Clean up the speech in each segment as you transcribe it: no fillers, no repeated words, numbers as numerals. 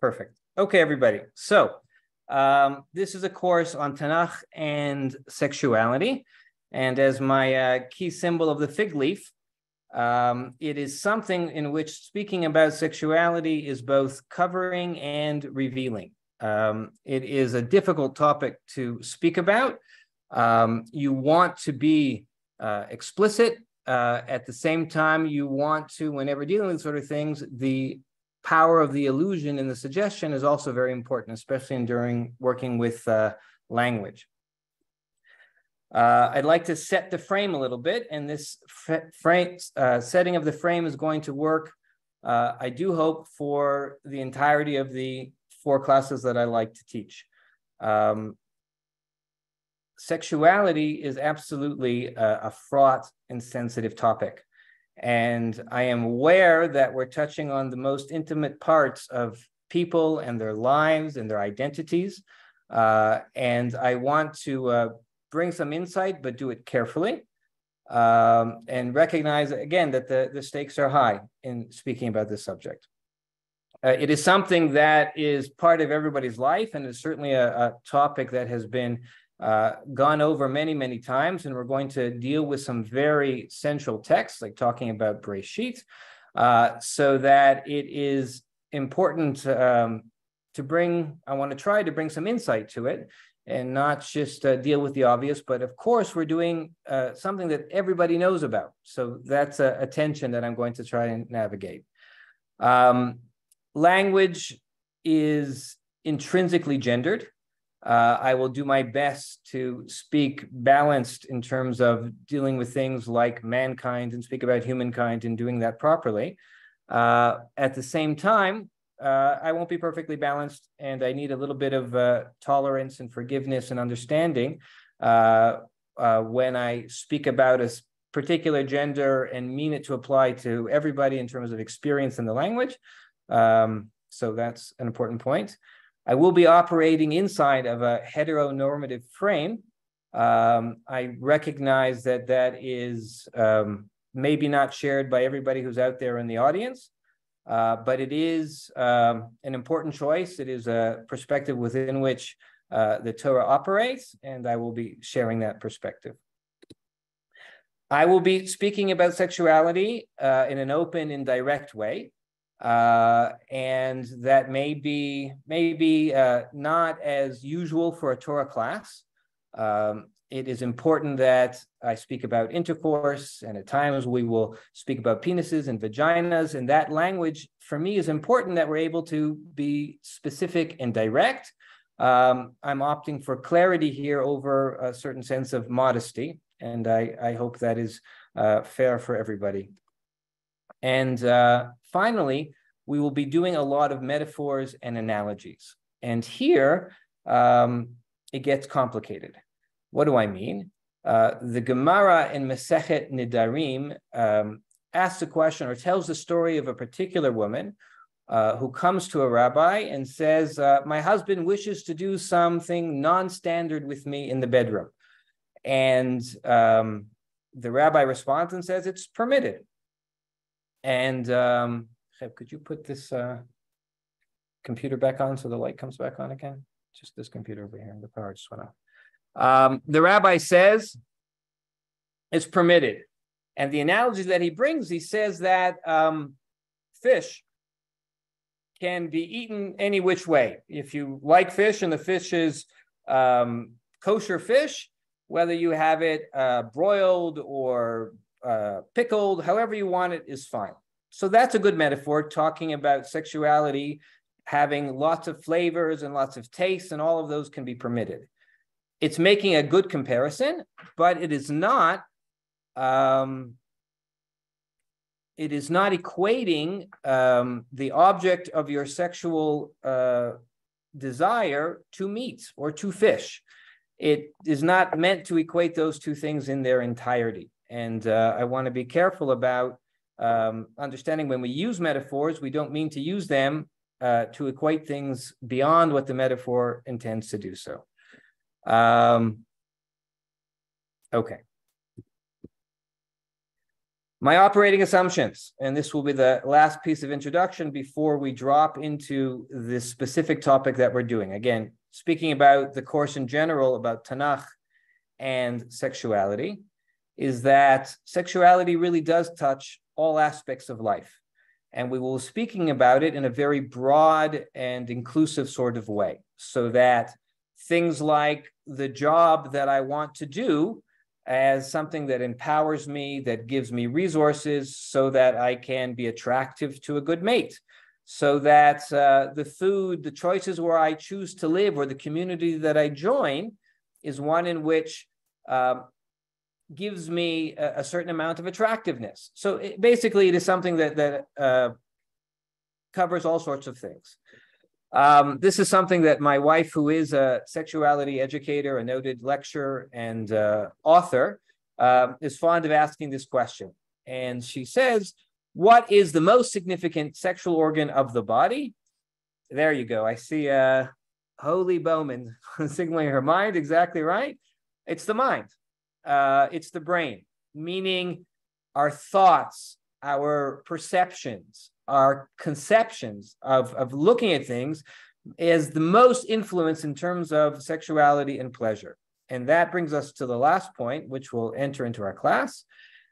Perfect. Okay, everybody. So this is a course on Tanakh and sexuality. And as my key symbol of the fig leaf, it is something in which speaking about sexuality is both covering and revealing. It is a difficult topic to speak about. You want to be explicit. At the same time, you want to, whenever dealing with sort of things, the power of the illusion and the suggestion is also very important, especially during working with language. I'd like to set the frame a little bit, and this setting of the frame is going to work, I do hope, for the entirety of the 4 classes that I like to teach. Sexuality is absolutely a fraught and sensitive topic. And I am aware that we're touching on the most intimate parts of people and their lives and their identities. And I want to bring some insight, but do it carefully. And recognize, again, that the stakes are high in speaking about this subject. It is something that is part of everybody's life, and is certainly a topic that has been gone over many, many times, and we're going to deal with some very central texts, like talking about Bereshit, so that it is important to bring, I want to try to bring some insight to it, and not just deal with the obvious, but of course we're doing something that everybody knows about. So that's a tension that I'm going to try and navigate. Language is intrinsically gendered. I will do my best to speak balanced in terms of dealing with things like mankind and speak about humankind and doing that properly. At the same time, I won't be perfectly balanced, and I need a little bit of tolerance and forgiveness and understanding when I speak about a particular gender and mean it to apply to everybody in terms of experience in the language. So that's an important point. I will be operating inside of a heteronormative frame. I recognize that that is maybe not shared by everybody who's out there in the audience, but it is an important choice. It is a perspective within which the Torah operates, and I will be sharing that perspective. I will be speaking about sexuality in an open and direct way. And that may be not as usual for a Torah class. It is important that I speak about intercourse, and at times we will speak about penises and vaginas, and that language for me is important, that we're able to be specific and direct. I'm opting for clarity here over a certain sense of modesty, and I hope that is fair for everybody. And finally, we will be doing a lot of metaphors and analogies. And here, it gets complicated. What do I mean? The Gemara in Masechet Nidarim asks a question, or tells the story of a particular woman who comes to a rabbi and says, my husband wishes to do something non-standard with me in the bedroom. And the rabbi responds and says, it's permitted. And could you put this computer back on so the light comes back on again? Just this computer over here, the power just went off. The rabbi says it's permitted. And the analogy that he brings, he says that fish can be eaten any which way. If you like fish and the fish is kosher fish, whether you have it broiled or pickled, however you want it is fine. So that's a good metaphor, talking about sexuality having lots of flavors and lots of tastes, and all of those can be permitted. It's making a good comparison, but it is not equating the object of your sexual desire to meat or to fish. It is not meant to equate those two things in their entirety. And I want to be careful about understanding when we use metaphors, we don't mean to use them to equate things beyond what the metaphor intends to do so. Okay. My operating assumptions, and this will be the last piece of introduction before we drop into this specific topic that we're doing. Again, speaking about the course in general, about Tanakh and sexuality, is that sexuality really does touch all aspects of life. And we will be speaking about it in a very broad and inclusive sort of way, so that things like the job that I want to do as something that empowers me, that gives me resources so that I can be attractive to a good mate, so that the food, the choices where I choose to live, or the community that I join is one in which gives me a certain amount of attractiveness. So basically, it is something that covers all sorts of things. This is something that my wife, who is a sexuality educator, a noted lecturer, and author, is fond of asking this question. And she says, what is the most significant sexual organ of the body? There you go. I see Holy Bowman signaling her mind. Exactly right. It's the mind. It's the brain, meaning our thoughts, our perceptions, our conceptions of looking at things is the most influence in terms of sexuality and pleasure. And that brings us to the last point, which we'll enter into our class,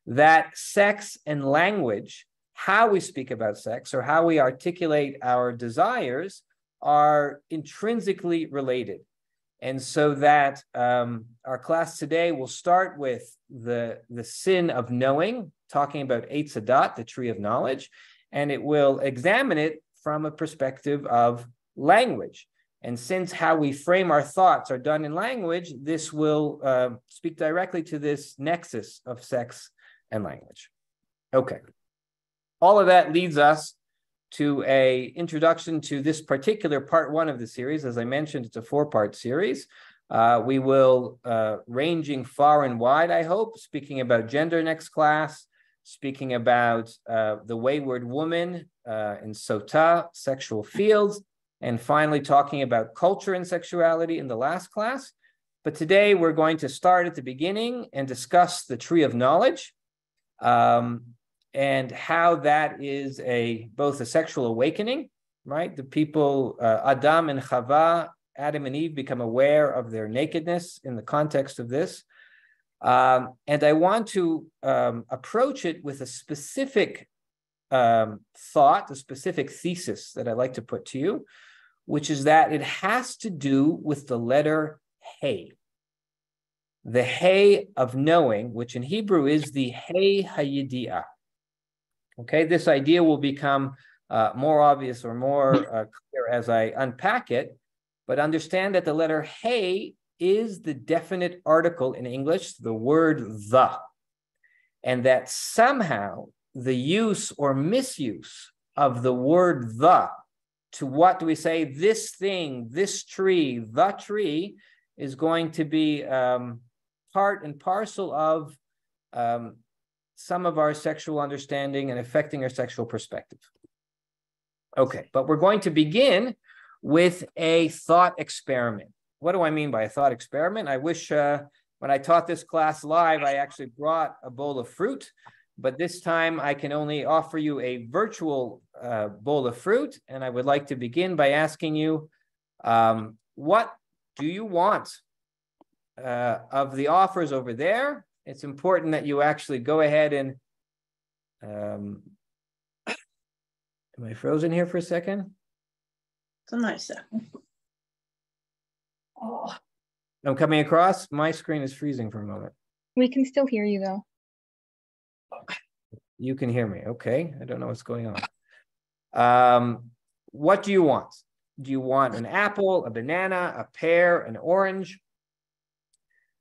that sex and language, how we speak about sex or how we articulate our desires, are intrinsically related. And so that our class today will start with the sin of knowing, talking about Eitz Hadat, the tree of knowledge, and it will examine it from a perspective of language. And since how we frame our thoughts are done in language, this will speak directly to this nexus of sex and language. Okay. All of that leads us to an introduction to this particular part one of the series. As I mentioned, it's a 4-part series. We will, ranging far and wide, I hope, speaking about gender next class, speaking about the wayward woman in Sota, sexual fields, and finally talking about culture and sexuality in the last class. But today we're going to start at the beginning and discuss the tree of knowledge, and how that is both a sexual awakening, right? The people, Adam and Chava, Adam and Eve, become aware of their nakedness in the context of this. And I want to approach it with a specific thought, a specific thesis that I'd like to put to you, which is that it has to do with the letter Hey. The Hey of knowing, which in Hebrew is the Hey Hayidi'ah. Okay, this idea will become more obvious or more clear as I unpack it, but understand that the letter Hey is the definite article in English, the word the, and that somehow the use or misuse of the word the to what do we say, this thing, this tree, the tree, is going to be part and parcel of some of our sexual understanding and affecting our sexual perspective. Okay, but we're going to begin with a thought experiment. What do I mean by a thought experiment? I wish when I taught this class live, I actually brought a bowl of fruit, but this time I can only offer you a virtual bowl of fruit. And I would like to begin by asking you, what do you want of the offers over there? It's important that you actually go ahead and, am I frozen here for a second? It's a nice second. Oh. I'm coming across. My screen is freezing for a moment. We can still hear you though. You can hear me. Okay. I don't know what's going on. What do you want? Do you want an apple, a banana, a pear, an orange?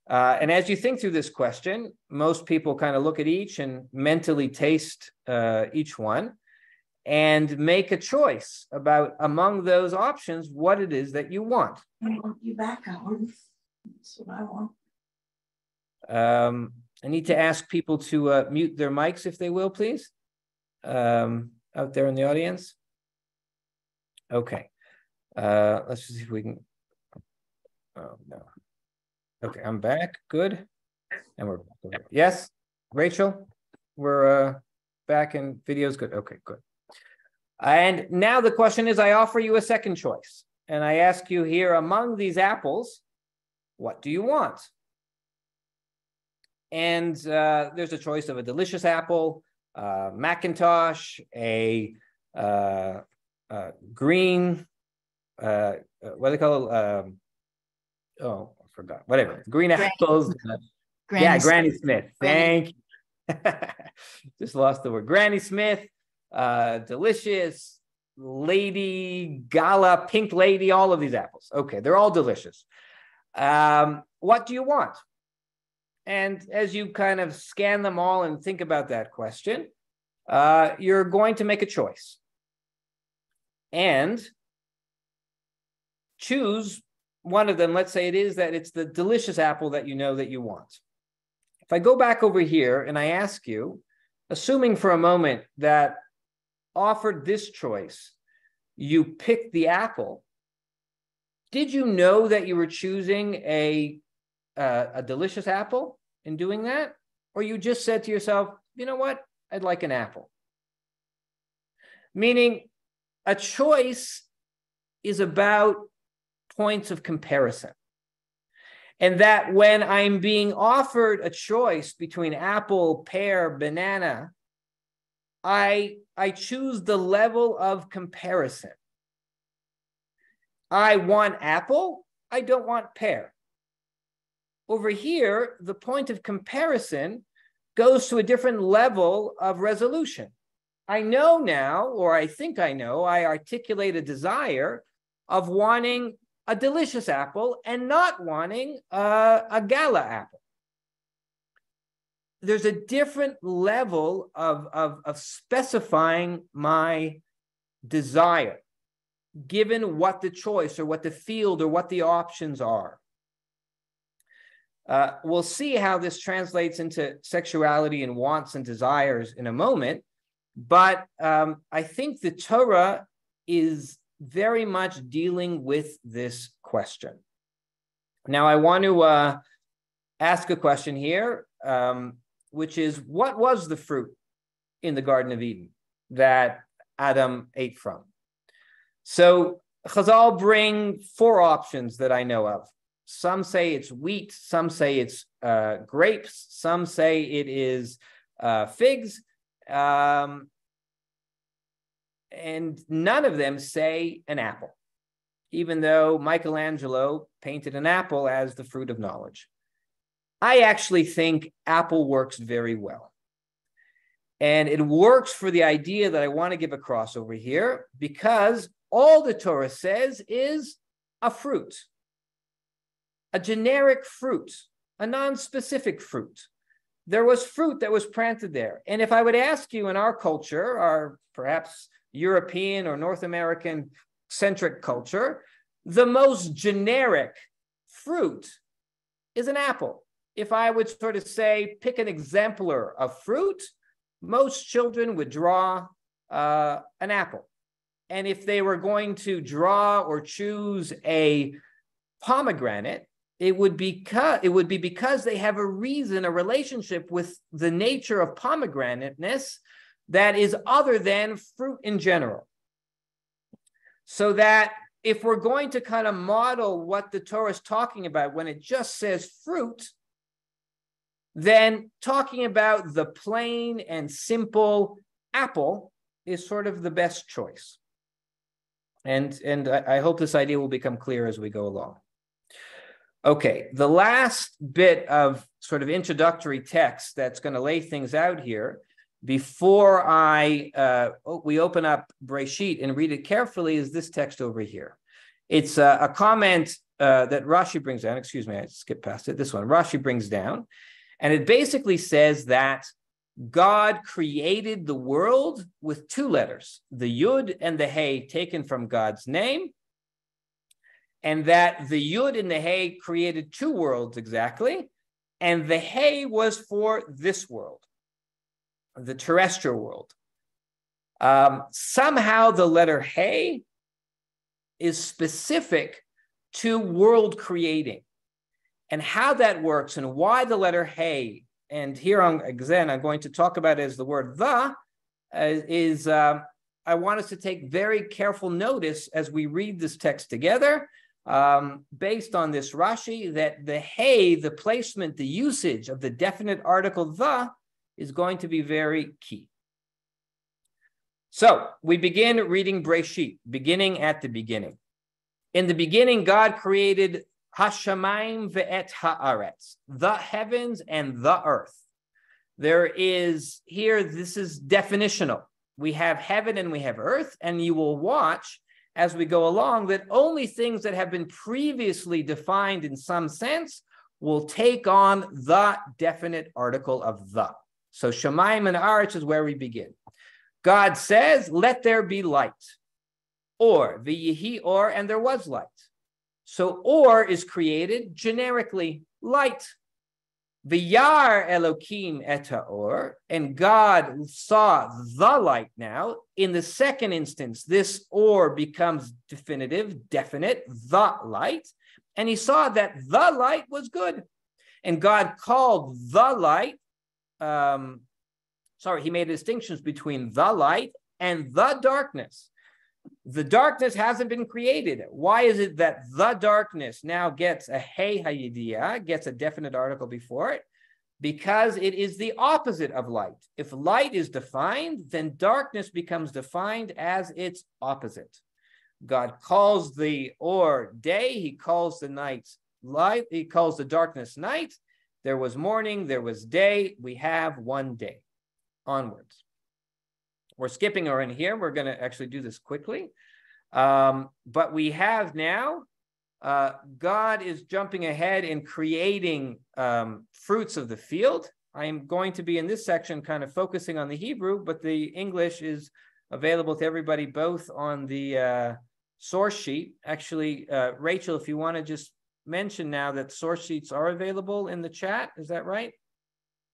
And as you think through this question, most people kind of look at each and mentally taste each one and make a choice about among those options what it is that you want. I want you back, Alan. That's what I want. I need to ask people to mute their mics if they will, please, out there in the audience. Okay. Let's just see if we can. Oh, no. Okay, I'm back. Good. And we're back. Yes, Rachel, we're back in videos? Good. Okay, good. And now the question is, I offer you a second choice. And I ask you here, among these apples, what do you want? And there's a choice of a delicious apple, Macintosh, a green, what do they call it? Oh, I forgot. Whatever. Green apples. Granny Smith. Thank you. Just lost the word. Granny Smith, delicious, lady, gala, pink lady, all of these apples. Okay, they're all delicious. What do you want? And as you kind of scan them all and think about that question, you're going to make a choice and choose one of them. Let's say it's the delicious apple that you know that you want. If I go back over here and I ask you, assuming for a moment that offered this choice, you picked the apple, did you know that you were choosing a delicious apple in doing that? Or you just said to yourself, you know what? I'd like an apple. Meaning a choice is about points of comparison. And that when I'm being offered a choice between apple, pear, banana, I choose the level of comparison. I want apple, I don't want pear. Over here, the point of comparison goes to a different level of resolution. I know now, or I think I know, I articulate a desire of wanting a delicious apple and not wanting a gala apple. There's a different level of specifying my desire, given what the choice or what the field or what the options are. We'll see how this translates into sexuality and wants and desires in a moment, but I think the Torah is very much dealing with this question. Now, I want to ask a question here, which is, what was the fruit in the Garden of Eden that Adam ate from? So Chazal bring four options that I know of. Some say it's wheat, some say it's grapes, some say it is figs, and none of them say an apple, even though Michelangelo painted an apple as the fruit of knowledge. I actually think apple works very well. And it works for the idea that I want to give across over here, because all the Torah says is a fruit, a generic fruit, a non-specific fruit. There was fruit that was planted there. And if I would ask you in our culture, our perhaps European or North American centric culture, the most generic fruit is an apple. If I would sort of say, pick an exemplar of fruit, most children would draw an apple. And if they were going to draw or choose a pomegranate, it would be because they have a reason, a relationship with the nature of pomegranateness that is other than fruit in general. So that if we're going to kind of model what the Torah is talking about when it just says fruit, then talking about the plain and simple apple is sort of the best choice. And I hope this idea will become clear as we go along. Okay, the last bit of sort of introductory text that's going to lay things out here before we open up Breshit and read it carefully is this text over here. It's a comment that Rashi brings down. Excuse me, I skipped past it. This one, Rashi brings down. And it basically says that God created the world with two letters, the Yud and the Hey taken from God's name, and that the Yud and the Hey created two worlds exactly, and the Hey was for this world, the terrestrial world. Somehow the letter Hey is specific to world creating. And how that works and why the letter Hey, and here I'm going to talk about it as the word the, I want us to take very careful notice as we read this text together, based on this Rashi, that the hey, the placement, the usage of the definite article the is going to be very key. So we begin reading Breshit, beginning at the beginning. In the beginning, God created Hashamayim ve'et haaretz, the heavens and the earth. There is here, this is definitional. We have heaven and we have earth, and you will watch as we go along that only things that have been previously defined in some sense will take on the definite article of the. So Shamayim and Aretz is where we begin. God says, let there be light. Or, v'yihi or, and there was light. So or is created generically, light. V'yar Elokim et ha'or, and God saw the light now. In the second instance, this or becomes definitive, definite, the light. And he saw that the light was good. And God called the light, he made distinctions between the light and the darkness. The darkness hasn't been created. Why is it that the darkness now gets a hey hayidiyah, gets a definite article before it? Because it is the opposite of light. If light is defined, then darkness becomes defined as its opposite. God calls the or day, he calls the night light, he calls the darkness night. There was morning, there was day, we have one day. Onwards. We're skipping over in here. We're going to actually do this quickly. But we have now, God is jumping ahead and creating fruits of the field. I am going to be in this section kind of focusing on the Hebrew, but the English is available to everybody both on the source sheet. Actually, Rachel, if you want to just mention now that source sheets are available in the chat. Is that right?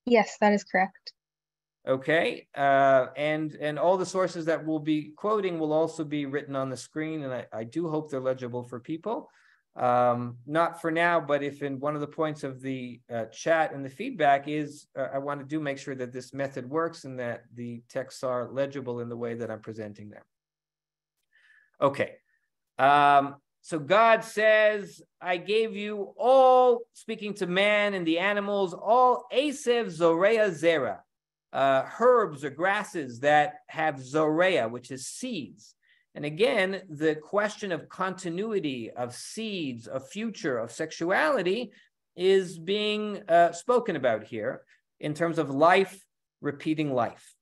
Yes, that is correct. Okay, and all the sources that we'll be quoting will also be written on the screen, and I do hope they're legible for people. Not for now, but if in one of the points of the chat and the feedback is, I want to make sure that this method works and that the texts are legible in the way that I'm presenting them. Okay, so God says, I gave you all, speaking to man and the animals, all Asev Zorea Zera. Herbs or grasses that have zorea, which is seeds. And again, the question of continuity, of seeds, of future, of sexuality is being spoken about here in terms of life, repeating life.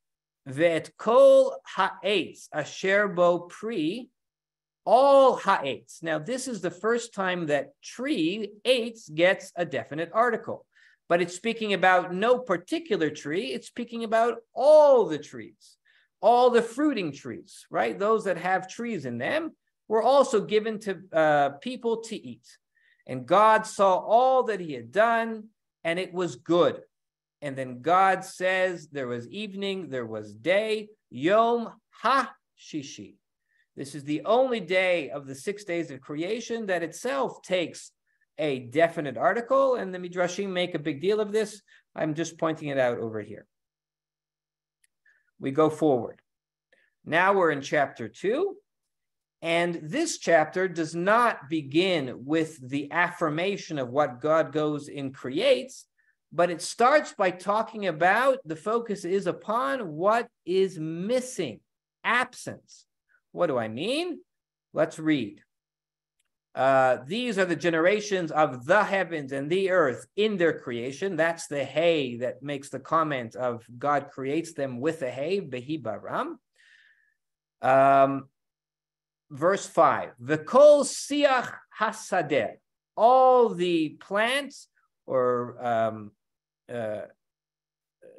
Vet kol ha'etz asher bo pri, all ha'etz. Now, this is the first time that tree, eitz, gets a definite article. But it's speaking about no particular tree. It's speaking about all the trees, all the fruiting trees, right? Those that have trees in them were also given to people to eat. And God saw all that he had done, and it was good. And then God says there was evening, there was day, Yom HaShishi. This is the only day of the 6 days of creation that itself takes a definite article, and the Midrashim make a big deal of this. I'm just pointing it out over here. We go forward. Now we're in chapter 2, and this chapter does not begin with the affirmation of what God goes and creates, but it starts by talking about, the focus is upon what is missing, absence. What do I mean? Let's read. These are the generations of the heavens and the earth in their creation. That's the hay that makes the comment of God creates them with a hay, behi baram. Verse 5, V'kol siach hasadeh, all the plants or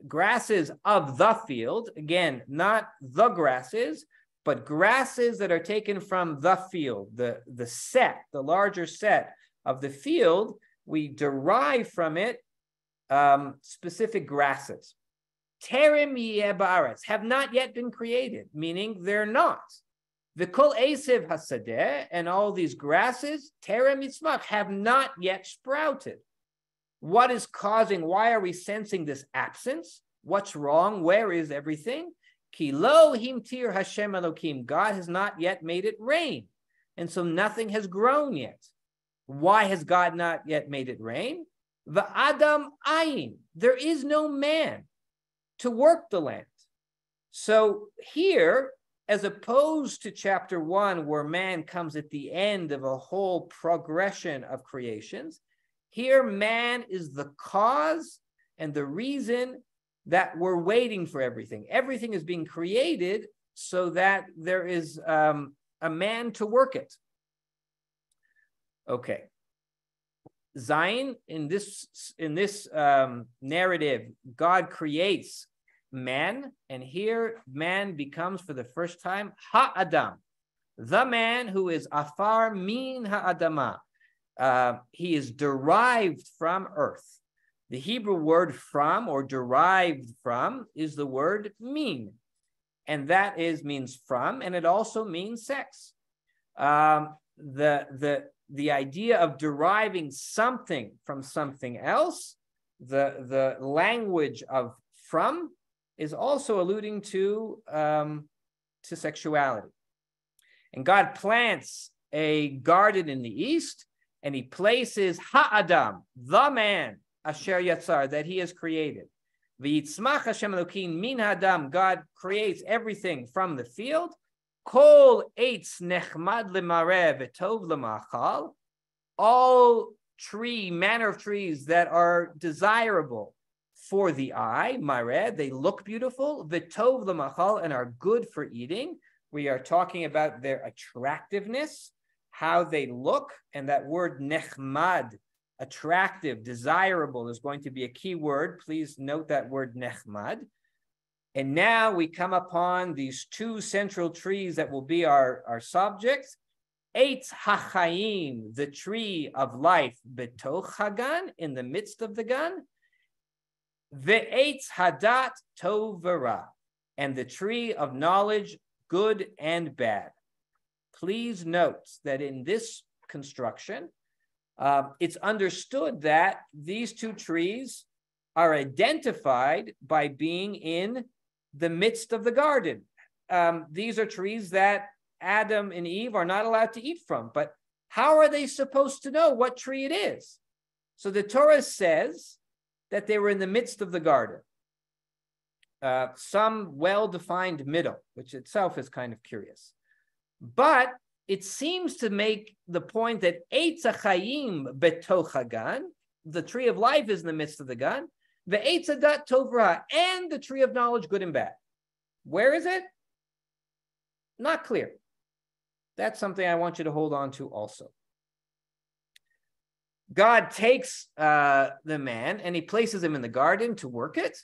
grasses of the field, again, not the grasses, but grasses that are taken from the field, the larger set of the field, we derive from it specific grasses. Terem yeh ba'aretz, have not yet been created, meaning they're not. V'kol esev hasadeh, and all these grasses, terem yitzmach, have not yet sprouted. What is causing, why are we sensing this absence? What's wrong? Where is everything? Ki lo himtir Hashem Elokim. God has not yet made it rain. And so nothing has grown yet. Why has God not yet made it rain? V'adam ayin. There is no man to work the land. So here, as opposed to chapter 1, where man comes at the end of a whole progression of creations, here man is the cause and the reason that we're waiting for everything. Everything is being created so that there is a man to work it. Okay. Zion, in this narrative, God creates man, and here man becomes for the first time Ha-Adam, the man who is afar min ha-Adama. He is derived from earth. The Hebrew word from or derived from is the word min, and that means from, and it also means sex. The idea of deriving something from something else, the language of from, is also alluding to sexuality. And God plants a garden in the east, and he places Ha-Adam, the man, Asher Yatzar, that he has created. V'yitzmach Hashem Elokim min Adam, God creates everything from the field. Kol eitz nechmad lemareh v'tov lemachal, all manner of trees that are desirable for the eye, mareh, they look beautiful, v'tov lemachal, and are good for eating. We are talking about their attractiveness, how they look, and that word nechmad, attractive, desirable, is going to be a key word. Please note that word nechmad. And now we come upon these two central trees that will be our subjects. Eitz hachayim, the tree of life, betoch hagan, in the midst of the gan. Ve'etz hadat tov v'ra, and the tree of knowledge, good and bad. Please note that in this construction, it's understood that these two trees are identified by being in the midst of the garden. These are trees that Adam and Eve are not allowed to eat from, but how are they supposed to know what tree it is? So the Torah says that they were in the midst of the garden. Some well-defined middle, which itself is kind of curious. But it seems to make the point that Eitz HaChaim betoch hagan, the tree of life, is in the midst of the gan, the Eitz Hadat Tov Ra, and the tree of knowledge, good and bad. Where is it? Not clear. That's something I want you to hold on to also. God takes the man and he places him in the garden to work it.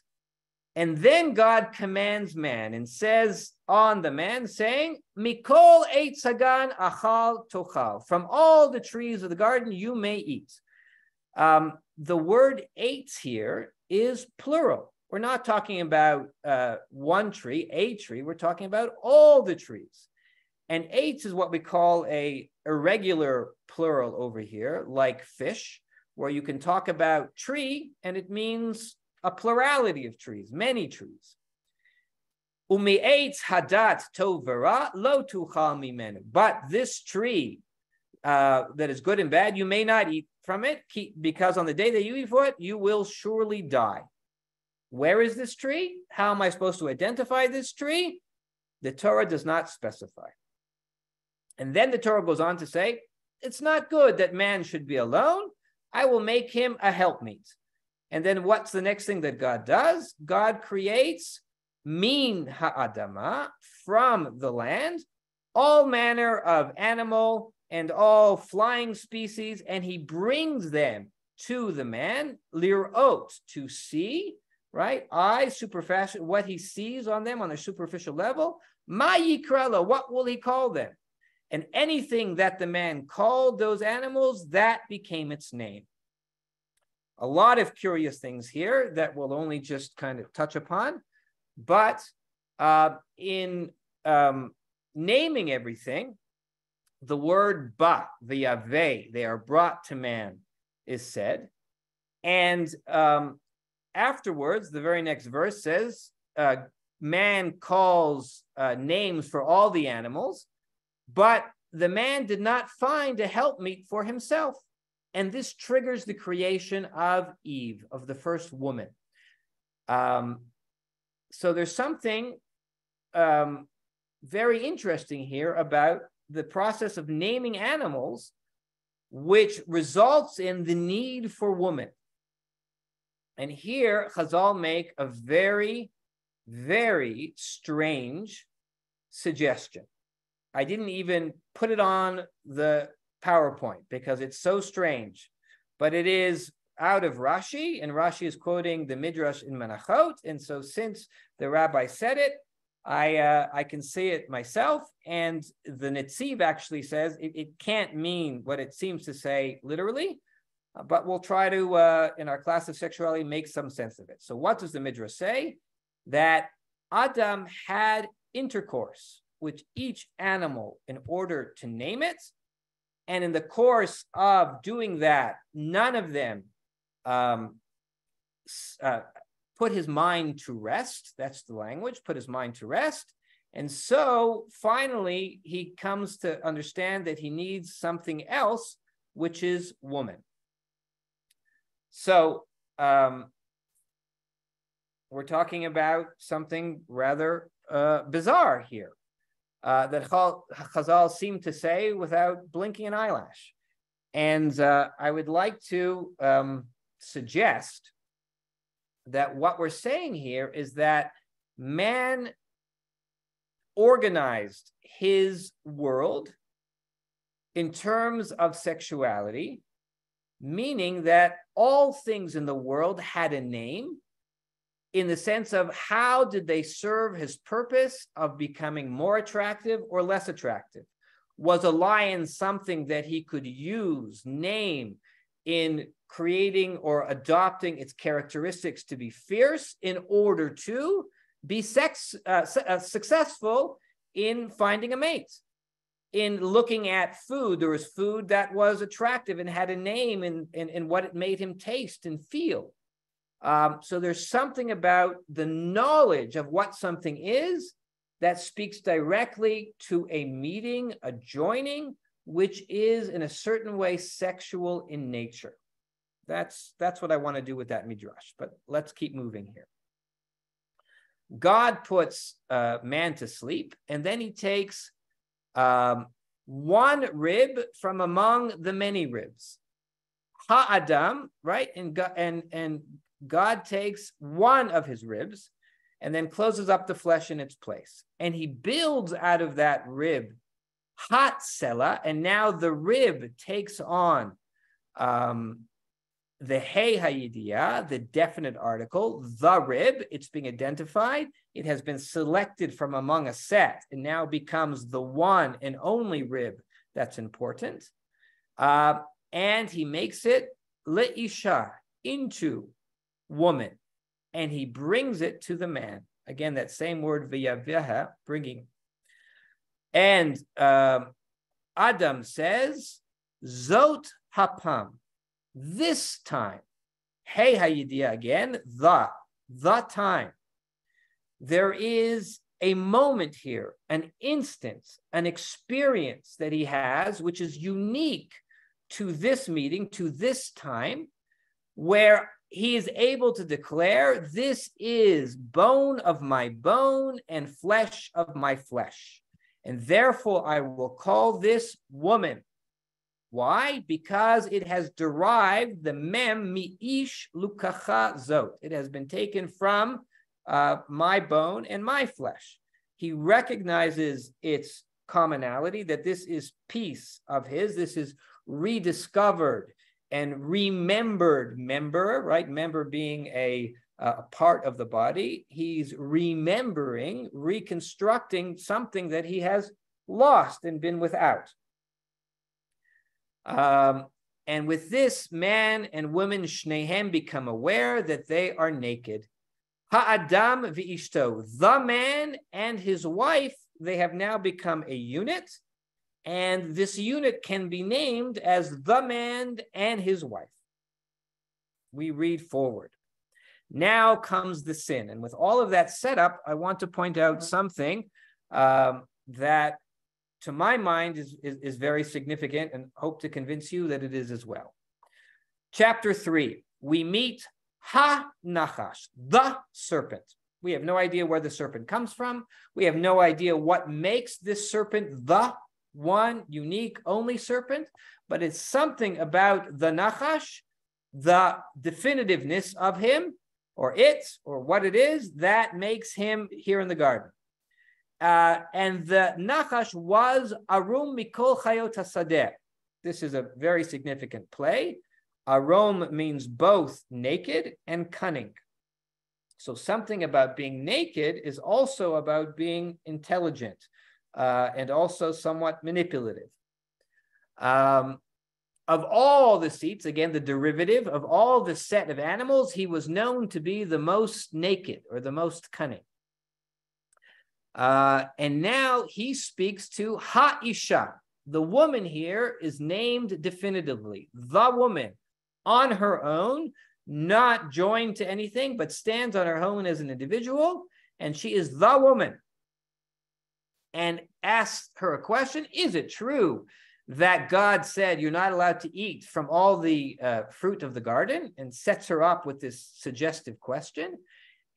And then God commands man and says on the man, saying, Mikol eitz hagan achal tochal. From all the trees of the garden you may eat. The word eitz here is plural. We're not talking about one tree, a tree. We're talking about all the trees. And eitz is what we call a irregular plural over here, like fish, where you can talk about tree and it means a plurality of trees, many trees. Umi eitz hadat tov v'ra lo tuchal mimenu. But this tree that is good and bad, you may not eat from it, because on the day that you eat for it, you will surely die. Where is this tree? How am I supposed to identify this tree? The Torah does not specify. And then the Torah goes on to say, it's not good that man should be alone. I will make him a helpmeet. And then what's the next thing that God does? God creates min ha'adama, from the land, all manner of animal and all flying species, and he brings them to the man, lirot, to see, right? Eye, superficial, what he sees on them on a superficial level. Ma yikralo, what will he call them? And anything that the man called those animals, that became its name. A lot of curious things here that we'll only just kind of touch upon. But in naming everything, the word ba, the yaveh, they are brought to man, is said. And afterwards, the very next verse says, man calls names for all the animals, but the man did not find a helpmeet for himself. And this triggers the creation of Eve, of the first woman. So there's something very interesting here about the process of naming animals, which results in the need for woman. And here, Chazal make a very, very strange suggestion. I didn't even put it on the PowerPoint because it's so strange, but it is out of Rashi, and Rashi is quoting the Midrash in Menachot. And so since the rabbi said it, I can say it myself. And the Netziv actually says it can't mean what it seems to say literally, but we'll try to, in our class of sexuality, make some sense of it. So what does the Midrash say? That Adam had intercourse with each animal in order to name it. And in the course of doing that, none of them put his mind to rest. That's the language, put his mind to rest. And so finally, he comes to understand that he needs something else, which is woman. So we're talking about something rather bizarre here. That Chazal seem to say without blinking an eyelash. And I would like to suggest that what we're saying here is that man organized his world in terms of sexuality, meaning that all things in the world had a name, in the sense of how did they serve his purpose of becoming more attractive or less attractive? Was a lion something that he could use, name, in creating or adopting its characteristics to be fierce in order to be successful in finding a mate? In looking at food, there was food that was attractive and had a name in what it made him taste and feel. So there's something about the knowledge of what something is that speaks directly to a meeting, a joining, which is in a certain way sexual in nature. That's what I want to do with that midrash, but let's keep moving here. God puts man to sleep, and then he takes one rib from among the many ribs. Ha-Adam, right? And God takes one of his ribs and then closes up the flesh in its place. And he builds out of that rib Hat Sela, and now the rib takes on the Hey Hayidiyah, the definite article, the rib. It's being identified. It has been selected from among a set and now becomes the one and only rib that's important. And he makes it Le'isha, into woman, and he brings it to the man. Again, that same word, v'yaveha, bringing. And Adam says, Zot hapam, this time. Hey hayidiyah again, the time. There is a moment here, an instance, an experience that he has, which is unique to this meeting, to this time, where he is able to declare, this is bone of my bone and flesh of my flesh. And therefore I will call this woman. Why? Because it has derived the mem mi'ish lukacha zot. It has been taken from my bone and my flesh. He recognizes its commonality, that this is piece of his, this is rediscovered and remembered member, right? Member being a part of the body. He's remembering, reconstructing something that he has lost and been without. And with this, man and woman, shnehem, become aware that they are naked. Ha'adam v'ishto, the man and his wife, they have now become a unit. And this unit can be named as the man and his wife. We read forward. Now comes the sin. And with all of that set up, I want to point out something that, to my mind, is very significant, and hope to convince you that it is as well. Chapter 3, we meet Ha-Nachash, the serpent. We have no idea where the serpent comes from. We have no idea what makes this serpent the one unique, only serpent, but it's something about the Nachash, the definitiveness of him, or it, or what it is, that makes him here in the garden. And the Nachash was Arum Mikol Chayot HaSadeh. This is a very significant play. Arum means both naked and cunning. So something about being naked is also about being intelligent and also somewhat manipulative. Of all the seats, again, the derivative of all the set of animals, he was known to be the most naked or the most cunning. And now he speaks to Ha-Isha. The woman here is named definitively, the woman, on her own, not joined to anything, but stands on her own as an individual, and she is the woman. And asks her a question: is it true that God said you're not allowed to eat from all the fruit of the garden? And sets her up with this suggestive question.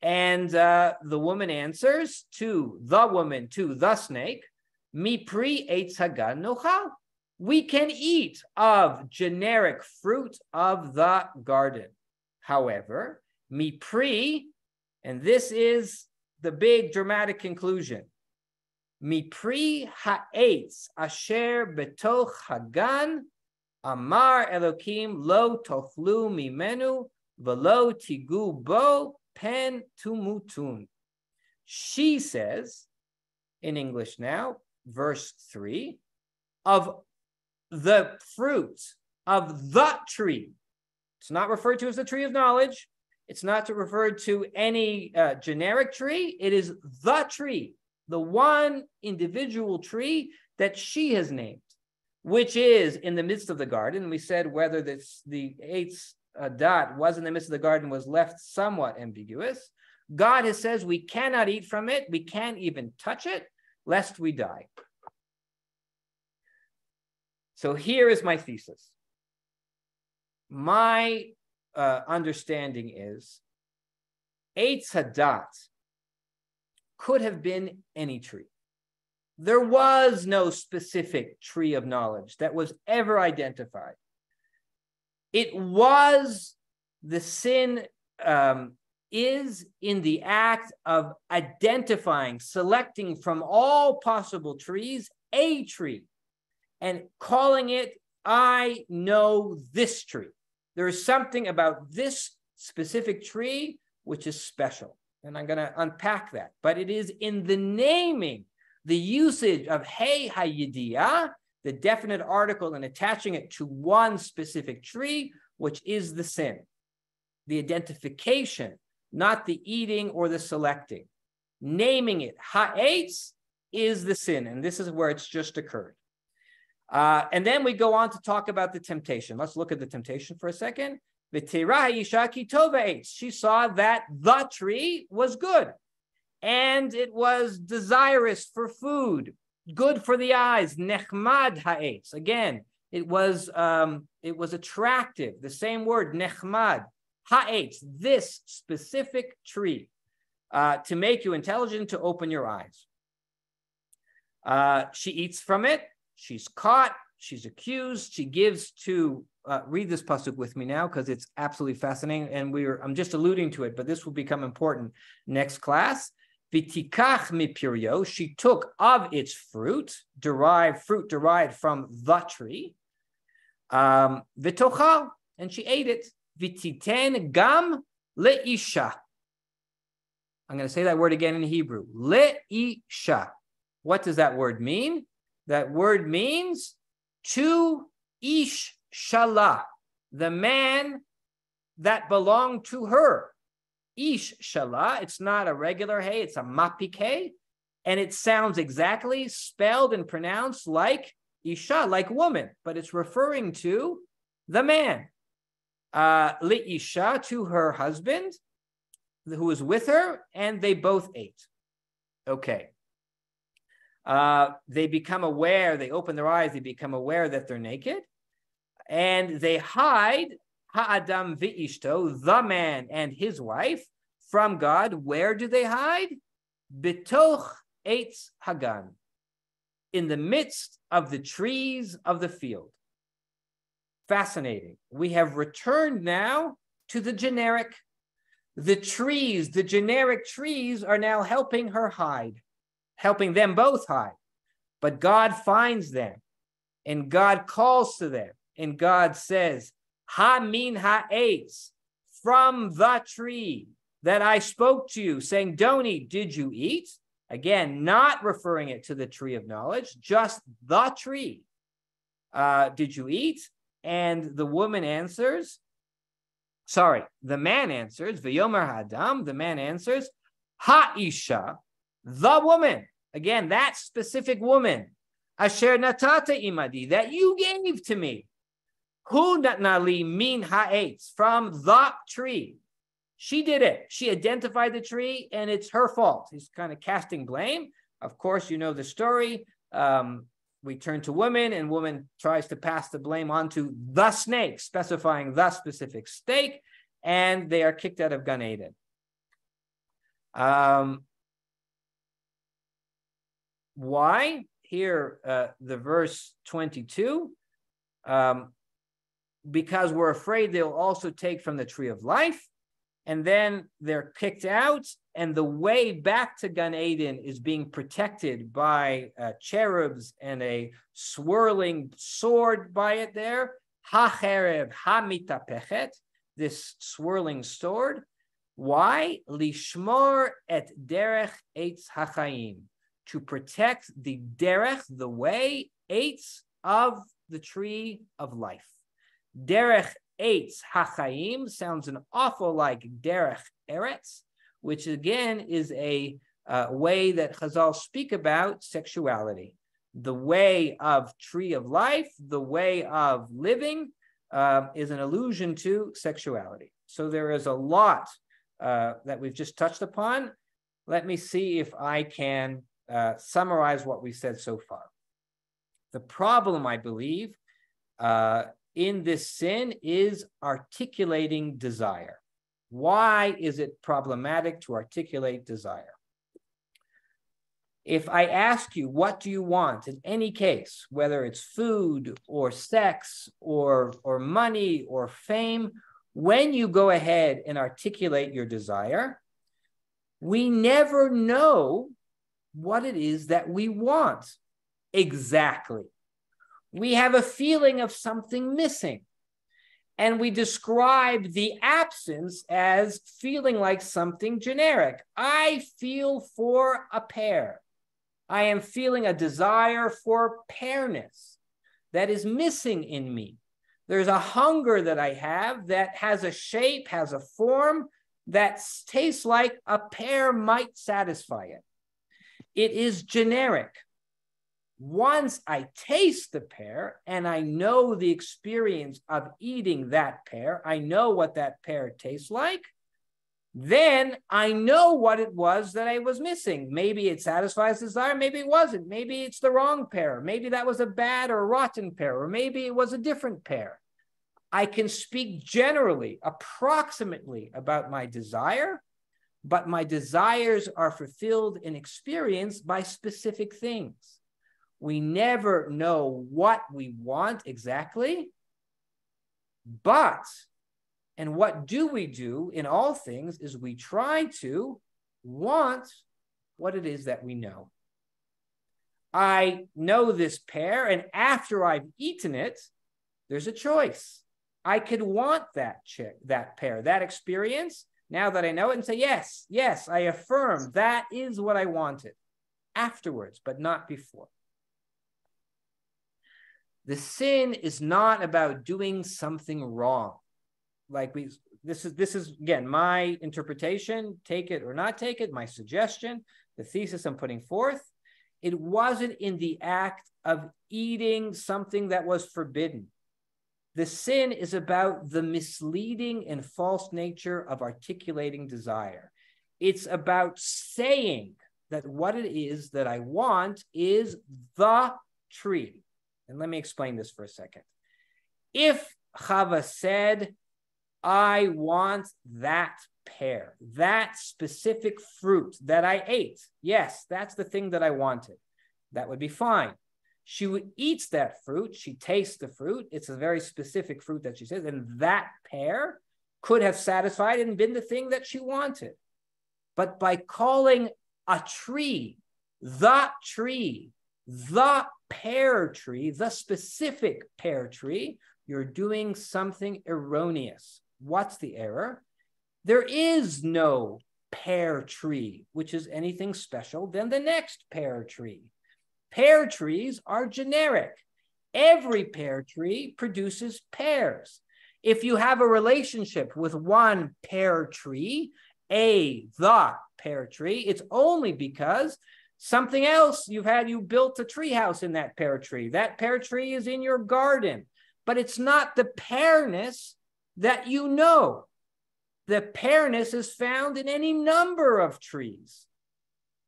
And the woman answers to the woman, to the snake, Mi pri eitz hagan nochal. We can eat of generic fruit of the garden. However, Mi pri, and this is the big dramatic conclusion, Mi pri ha'etz asher betoch hagan amar Elokim lo tochlu mimenu velo tigu bo pen tumutun. She says, in English now, verse 3, of the fruit of the tree. It's not referred to as the tree of knowledge. It's not referred to any generic tree. It is the tree, the one individual tree that she has named, which is in the midst of the garden. We said whether the Eitz dot was in the midst of the garden was left somewhat ambiguous. God has says we cannot eat from it. We can't even touch it, lest we die. So here is my thesis. My understanding is Eitz Hadat could have been any tree. There was no specific tree of knowledge that was ever identified. It was, the sin is in the act of identifying, selecting from all possible trees, a tree, and calling it, I know this tree. There is something about this specific tree which is special. And I'm going to unpack that. But it is in the naming, the usage of Hey Hayidiyah, the definite article, and attaching it to one specific tree, which is the sin. The identification, not the eating or the selecting. Naming it, Ha'etz, is the sin. And this is where it's just occurred. And then we go on to talk about the temptation. Let's look at the temptation for a second. She saw that the tree was good, and it was desirous for food, good for the eyes. Nechmad ha'etz. Again, it was attractive. The same word, nechmad ha'etz. This specific tree, to make you intelligent, to open your eyes. She eats from it. She's caught. She's accused. She gives to. Read this pasuk with me now, because it's absolutely fascinating, and I'm just alluding to it, but this will become important next class. V'tikach mipirio, she took of its fruit derived from the tree. V'tochal, and she ate it. V'titen gam leisha. I'm going to say that word again in Hebrew. Leisha. What does that word mean? That word means to ish Shalah, the man that belonged to her. Ish Shalah, it's not a regular hey, it's a mapik hey, and it sounds exactly spelled and pronounced like Isha, like woman, but it's referring to the man. Li Isha, to her husband, who was with her, and they both ate. Okay. They become aware, they open their eyes, they become aware that they're naked, and they hide ha'adam v'ishto, the man and his wife, from God. Where do they hide? Bitoch eitz hagan, in the midst of the trees of the field. Fascinating. We have returned now to the generic. The trees, the generic trees are now helping her hide, helping them both hide. But God finds them, and God calls to them, and God says, Ha min ha'etz, from the tree that I spoke to you, saying, don't eat, did you eat? Again, not referring it to the tree of knowledge, just the tree. Did you eat? And the woman answers, the man answers, V'yomer ha'adam, the man answers, ha'isha, the woman. Again, that specific woman, asher natata imadi, that you gave to me. Hu natnali min ha'etz, from the tree. She did it. She identified the tree, and it's her fault. He's kind of casting blame. Of course, you know the story. We turn to woman, and woman tries to pass the blame onto the snake, specifying the specific snake, and they are kicked out of Gan Eden. Why? Here, the verse 22, because we're afraid they'll also take from the tree of life, and then they're kicked out, and the way back to Gan Eden is being protected by cherubs and a swirling sword by it there. Ha-cherev ha-mitapechet, this swirling sword. Why? Lishmor et derech eitz hachaim, to protect the derech, the way, eitz, of the tree of life. Derech eitz hachaim sounds an awful like derech eretz, which again is a way that Chazal speak about sexuality. The way of tree of life, the way of living, is an allusion to sexuality. So there is a lot that we've just touched upon. Let me see if I can summarize what we said so far. The problem, I believe, in this sin is articulating desire. Why is it problematic to articulate desire? If I ask you, what do you want in any case, whether it's food or sex or money or fame, when you go ahead and articulate your desire, we never know what it is that we want exactly. We have a feeling of something missing, and we describe the absence as feeling like something generic. I feel for a pear. I am feeling a desire for pearness that is missing in me. There's a hunger that I have that has a shape, has a form that tastes like a pear might satisfy it. It is generic. Once I taste the pear and I know the experience of eating that pear, I know what that pear tastes like, then I know what it was that I was missing. Maybe it satisfies desire, maybe it wasn't. Maybe it's the wrong pear. Maybe that was a bad or rotten pear, or maybe it was a different pear. I can speak generally, approximately about my desire, but my desires are fulfilled and experienced by specific things. We never know what we want exactly, and what do we do in all things is we try to want what it is that we know. I know this pear, and after I've eaten it, there's a choice. I could want that pear, that experience, now that I know it, and say, yes, I affirm that is what I wanted afterwards, but not before. The sin is not about doing something wrong. This is again my interpretation. Take it or not take it. My suggestion, the thesis I'm putting forth. It wasn't in the act of eating something that was forbidden. The sin is about the misleading and false nature of articulating desire. It's about saying that what it is that I want is the tree. And let me explain this for a second. If Chava said, I want that pear, that specific fruit that I ate, yes, that's the thing that I wanted, that would be fine. She eats that fruit, she tastes the fruit, it's a very specific fruit that she says, and that pear could have satisfied and been the thing that she wanted. But by calling a tree, the pear tree, the specific pear tree, you're doing something erroneous. What's the error? There is no pear tree, which is anything special than the next pear tree. Pear trees are generic. Every pear tree produces pears. If you have a relationship with one pear tree, the pear tree, it's only because something else you built a tree house in that pear tree. That pear tree is in your garden, but it's not the pearness that you know. The pearness is found in any number of trees.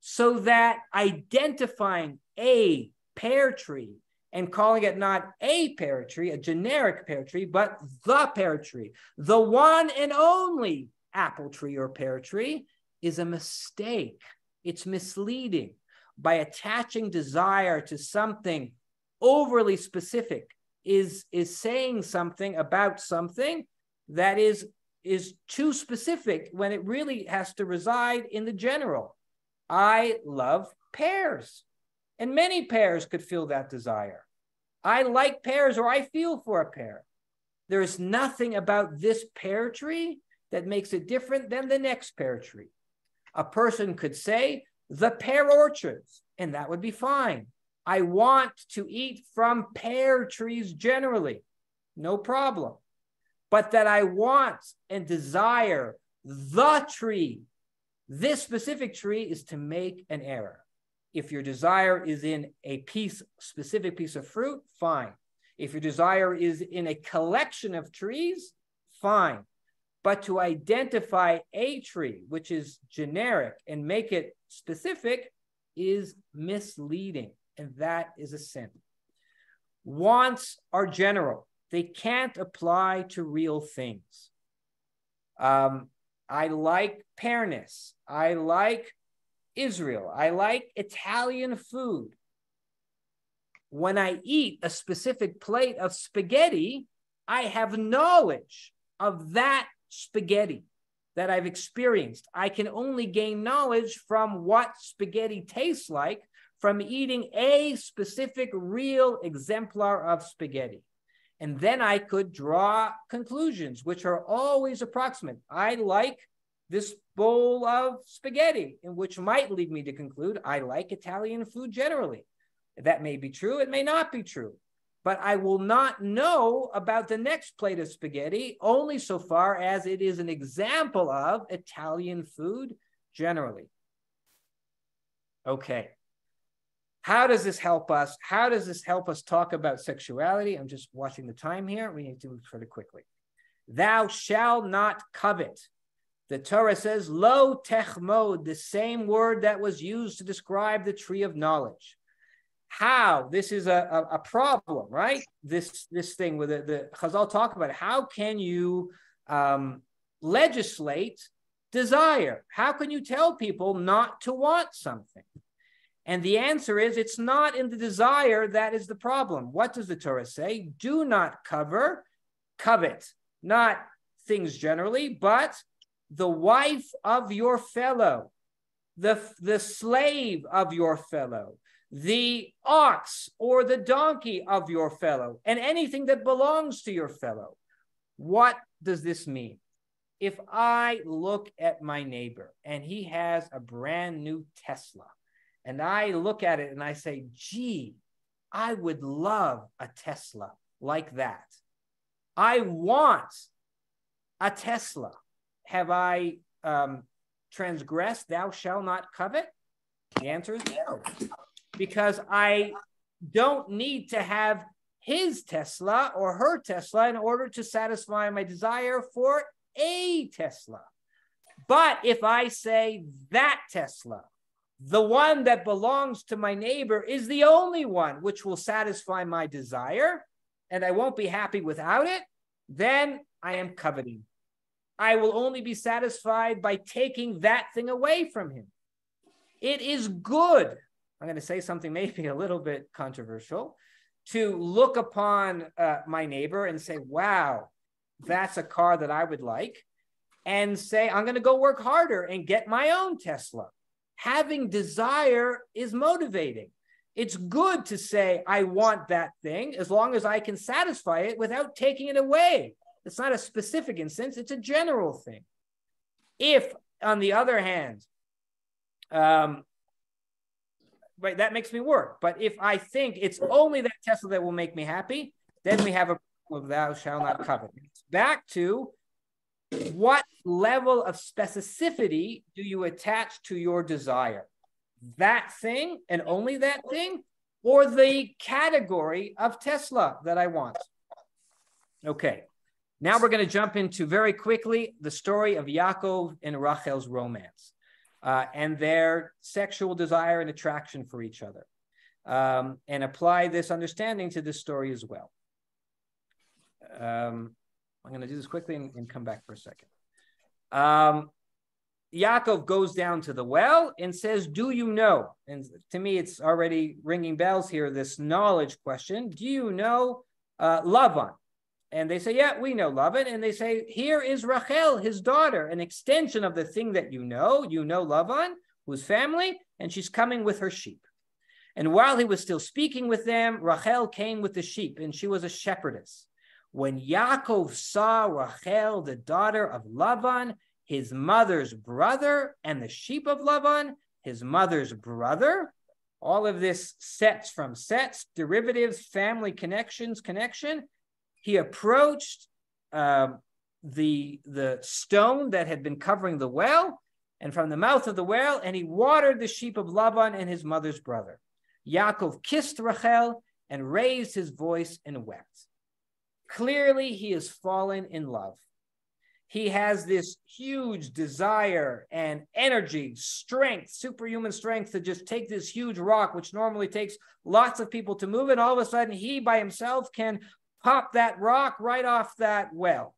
So that identifying a pear tree and calling it not a pear tree, a generic pear tree, but the pear tree, the one and only apple tree or pear tree, is a mistake. It's misleading. By attaching desire to something overly specific is saying something about something that is too specific when it really has to reside in the general. I love pears, and many pears could fill that desire. I like pears, or I feel for a pear. There is nothing about this pear tree that makes it different than the next pear tree. A person could say the pear orchards, and that would be fine. I want to eat from pear trees generally, no problem. But that I want and desire the tree, this specific tree, is to make an error. If your desire is in a specific piece of fruit, fine. If your desire is in a collection of trees, fine. But to identify a tree, which is generic, and make it specific is misleading, and that is a sin. Wants are general. They can't apply to real things. I like pearness. I like Israel. I like Italian food. When I eat a specific plate of spaghetti, I have knowledge of that spaghetti that I've experienced. I can only gain knowledge from what spaghetti tastes like from eating a specific real exemplar of spaghetti. And then I could draw conclusions, which are always approximate. I like this bowl of spaghetti, and which might lead me to conclude I like Italian food generally. That may be true, it may not be true. But I will not know about the next plate of spaghetti only so far as it is an example of Italian food generally. Okay. How does this help us? How does this help us talk about sexuality? I'm just watching the time here. We need to move pretty quickly. Thou shalt not covet. The Torah says, lo techmod, the same word that was used to describe the tree of knowledge. How? This is a problem, right? This thing with the Chazal talk about it. How can you legislate desire? How can you tell people not to want something? And the answer is, it's not in the desire that is the problem. What does the Torah say? Do not covet, not things generally, but the wife of your fellow, the slave of your fellow, the ox or the donkey of your fellow, and anything that belongs to your fellow. What does this mean? If I look at my neighbor and he has a brand new Tesla, and I look at it and I say, gee, I would love a Tesla like that. I want a Tesla. Have I transgressed, thou shalt not covet? The answer is no. Because I don't need to have his Tesla or her Tesla in order to satisfy my desire for a Tesla. But if I say that Tesla, the one that belongs to my neighbor, is the only one which will satisfy my desire, and I won't be happy without it, then I am coveting. I will only be satisfied by taking that thing away from him. It is good, I'm going to say something maybe a little bit controversial, to look upon my neighbor and say, wow, that's a car that I would like, and say, I'm going to go work harder and get my own Tesla. Having desire is motivating. It's good to say, I want that thing, as long as I can satisfy it without taking it away. It's not a specific instance, it's a general thing. If, on the other hand, right, that makes me work. But if I think it's only that Tesla that will make me happy, then we have a problem of thou shalt not covet. It's back to what level of specificity do you attach to your desire? That thing and only that thing, or the category of Tesla that I want? Okay. Now we're going to jump into very quickly the story of Yaakov and Rachel's romance and their sexual desire and attraction for each other, and apply this understanding to this story as well. I'm going to do this quickly and come back for a second. Yaakov goes down to the well and says, do you know? And to me, it's already ringing bells here, this knowledge question. Do you know Lavan? And they say, yeah, we know Lavan. And they say, here is Rachel, his daughter, an extension of the thing that you know. You know Lavan, whose family, and she's coming with her sheep. And while he was still speaking with them, Rachel came with the sheep, and she was a shepherdess. When Yaakov saw Rachel, the daughter of Lavan, his mother's brother, and the sheep of Lavan, his mother's brother, all of this sets, derivatives, family connections, connection. He approached the stone that had been covering the well, and from the mouth of the well, and he watered the sheep of Laban and his mother's brother. Yaakov kissed Rachel and raised his voice and wept. Clearly, he has fallen in love. He has this huge desire and energy, strength, superhuman strength to just take this huge rock, which normally takes lots of people to move it. All of a sudden, he by himself can pop that rock right off that well.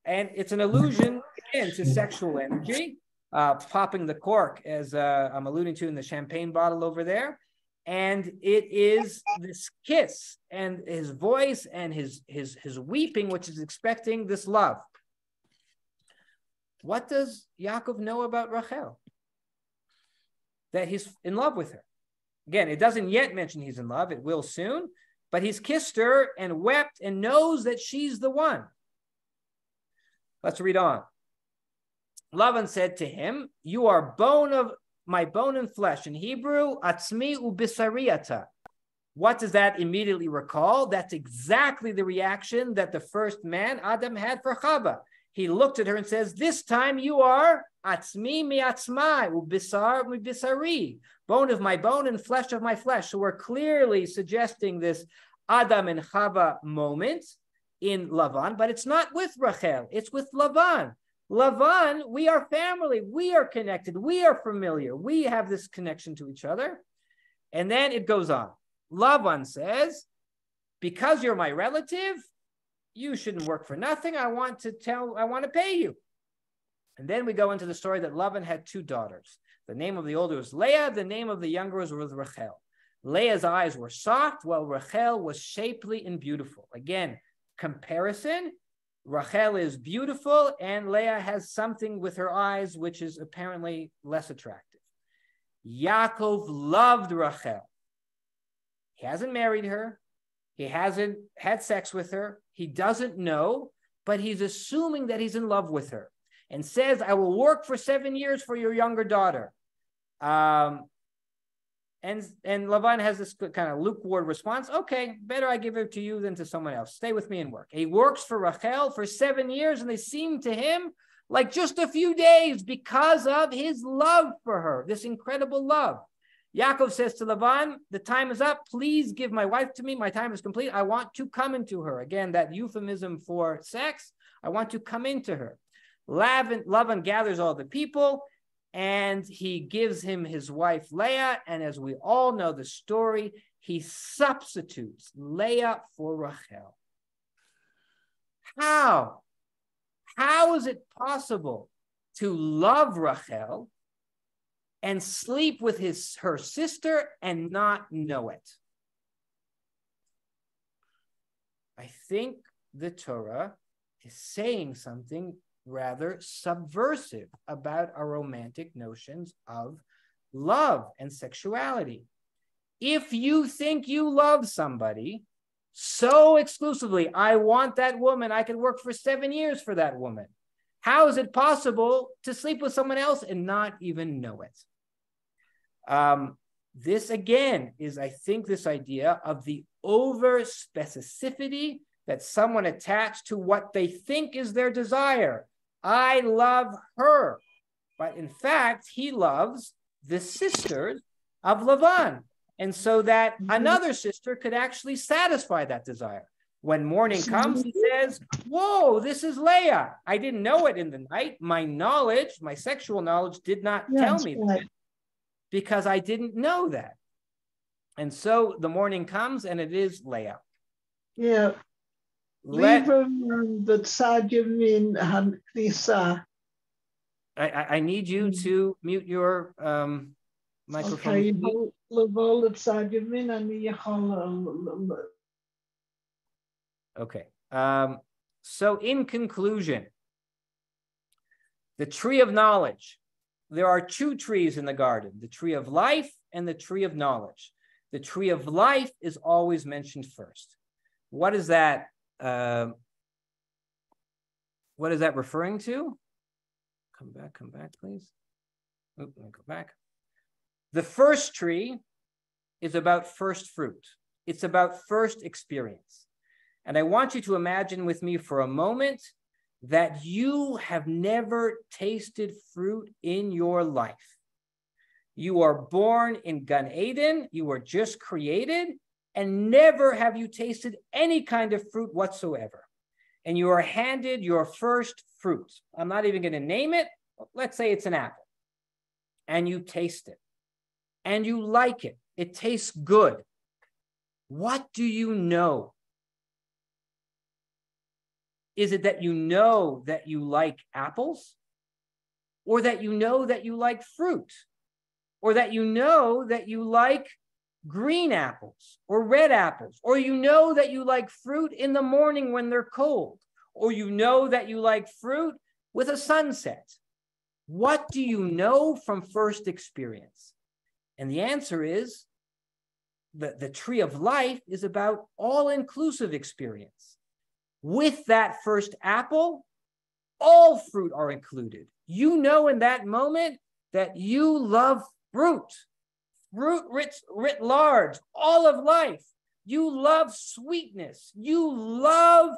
And it's an allusion, again, to sexual energy, popping the cork, as I'm alluding to in the champagne bottle over there. And it is this kiss and his voice and his weeping, which is expecting this love. What does Yaakov know about Rachel? That he's in love with her. Again, it doesn't yet mention he's in love. It will soon. But he's kissed her and wept and knows that she's the one. Let's read on. Lavan said to him, you are bone of my bone and flesh. In Hebrew, atzmi ubisariata. What does that immediately recall? That's exactly the reaction that the first man, Adam, had for Chava. He looked at her and says, this time you are atzmi mi atzmai, ubisar mi bisari, bone of my bone and flesh of my flesh. So we're clearly suggesting this Adam and Chava moment in Lavan, but it's not with Rachel, it's with Lavan. Lavan, we are family, we are connected, we are familiar, we have this connection to each other. And then it goes on. Lavan says, because you're my relative, you shouldn't work for nothing. I want to pay you. And then we go into the story that Lavan had two daughters. The name of the older was Leah, the name of the younger was Rachel. Leah's eyes were soft, while Rachel was shapely and beautiful. Again, comparison. Rachel is beautiful, and Leah has something with her eyes which is apparently less attractive. Yaakov loved Rachel. He hasn't married her. He hasn't had sex with her. He doesn't know, but he's assuming that he's in love with her and says, I will work for 7 years for your younger daughter. And Lavan has this kind of lukewarm response. Okay, better I give it to you than to someone else. Stay with me and work. He works for Rachel for 7 years, and they seem to him like just a few days because of his love for her, this incredible love. Yaakov says to Lavan, the time is up. Please give my wife to me. My time is complete. I want to come into her. Again, that euphemism for sex. I want to come into her. Lavan gathers all the people, and he gives him his wife Leah. And as we all know the story, he substitutes Leah for Rachel. How? How is it possible to love Rachel and sleep with her sister and not know it? I think the Torah is saying something rather subversive about our romantic notions of love and sexuality. If you think you love somebody so exclusively, I want that woman, I could work for 7 years for that woman, how is it possible to sleep with someone else and not even know it? This again is, I think, this idea of the over specificity that someone attached to what they think is their desire. I love her, but in fact, he loves the sisters of Lavan. And so that another sister could actually satisfy that desire. When morning comes, he says, whoa, this is Leah. I didn't know it in the night. My knowledge, my sexual knowledge did not tell me that, because I didn't know that. And so the morning comes and it is Leah. Yeah. I need you to mute your microphone. Okay. So in conclusion, the tree of knowledge, there are two trees in the garden, the tree of life and the tree of knowledge. The tree of life is always mentioned first. What is that? What is that referring to? Come back, please. Let me go back. The first tree is about first fruit. It's about first experience. And I want you to imagine with me for a moment that you have never tasted fruit in your life. You are born in Gan Eden, you were just created, and never have you tasted any kind of fruit whatsoever. And you are handed your first fruit. I'm not even going to name it. Let's say it's an apple. And you taste it. And you like it. It tastes good. What do you know? Is it that you know that you like apples? Or that you know that you like fruit? Or that you know that you like green apples or red apples? Or you know that you like fruit in the morning when they're cold? Or you know that you like fruit with a sunset? What do you know from first experience? And the answer is the tree of life is about all-inclusive experience. With that first apple, all fruit are included. You know in that moment that you love fruit writ large, all of life. You love sweetness. You love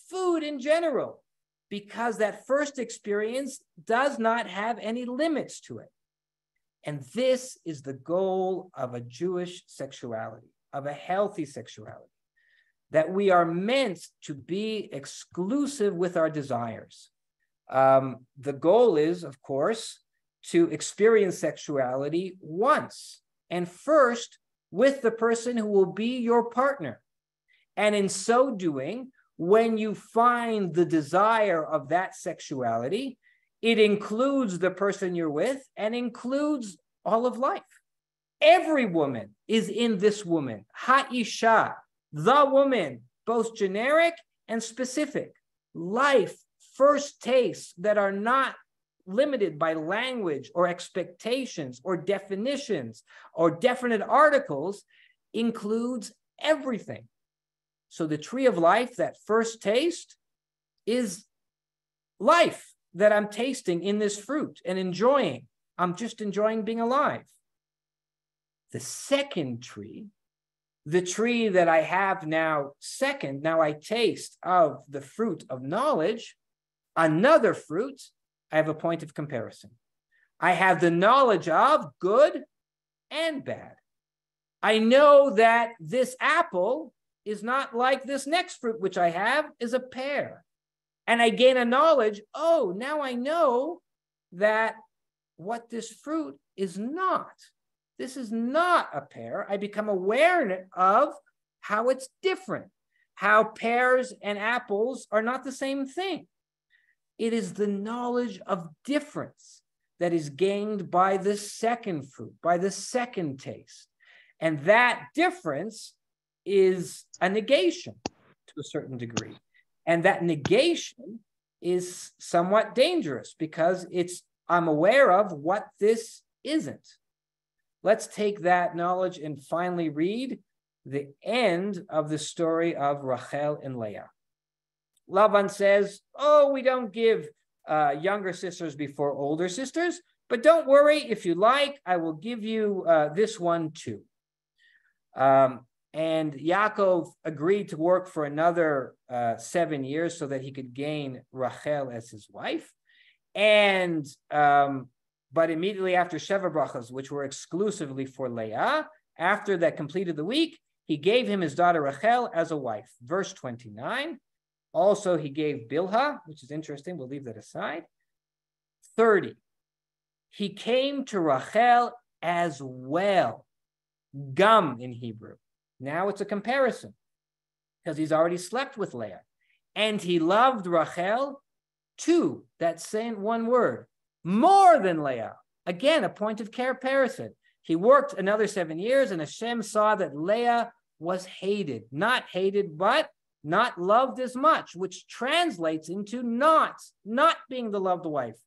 food in general, because that first experience does not have any limits to it. And this is the goal of a Jewish sexuality, of a healthy sexuality, that we are meant to be exclusive with our desires. The goal is, of course, to experience sexuality once and first with the person who will be your partner. And in so doing, when you find the desire of that sexuality, it includes the person you're with and includes all of life. Every woman is in this woman, Ha'isha, the woman, both generic and specific. Life, first tastes that are not limited by language or expectations or definitions or definite articles, includes everything. So the tree of life, that first taste, is life that I'm tasting in this fruit and enjoying. I'm just enjoying being alive. The second tree, the tree that I have now second, now I taste of the fruit of knowledge, another fruit, I have a point of comparison. I have the knowledge of good and bad. I know that this apple is not like this next fruit, which I have is a pear. And I gain a knowledge, oh, now I know that what this fruit is not. This is not a pear. I become aware of how it's different, how pears and apples are not the same thing. It is the knowledge of difference that is gained by the second fruit, by the second taste. And that difference is a negation to a certain degree. And that negation is somewhat dangerous because I'm aware of what this isn't. Let's take that knowledge and finally read the end of the story of Rachel and Leah. Lavan says, oh, we don't give younger sisters before older sisters, but don't worry, if you like, I will give you this one too. And Yaakov agreed to work for another 7 years so that he could gain Rachel as his wife. And but immediately after Sheva brachas, which were exclusively for Leah, after that completed the week, he gave him his daughter Rachel as a wife. Verse 29. Also, he gave Bilhah, which is interesting. We'll leave that aside. 30. He came to Rachel as well. Gum in Hebrew. Now it's a comparison because he's already slept with Leah. And he loved Rachel too, that same one word, more than Leah. Again, a point of comparison. He worked another 7 years and Hashem saw that Leah was hated. Not hated, but not loved as much, which translates into not being the loved wife.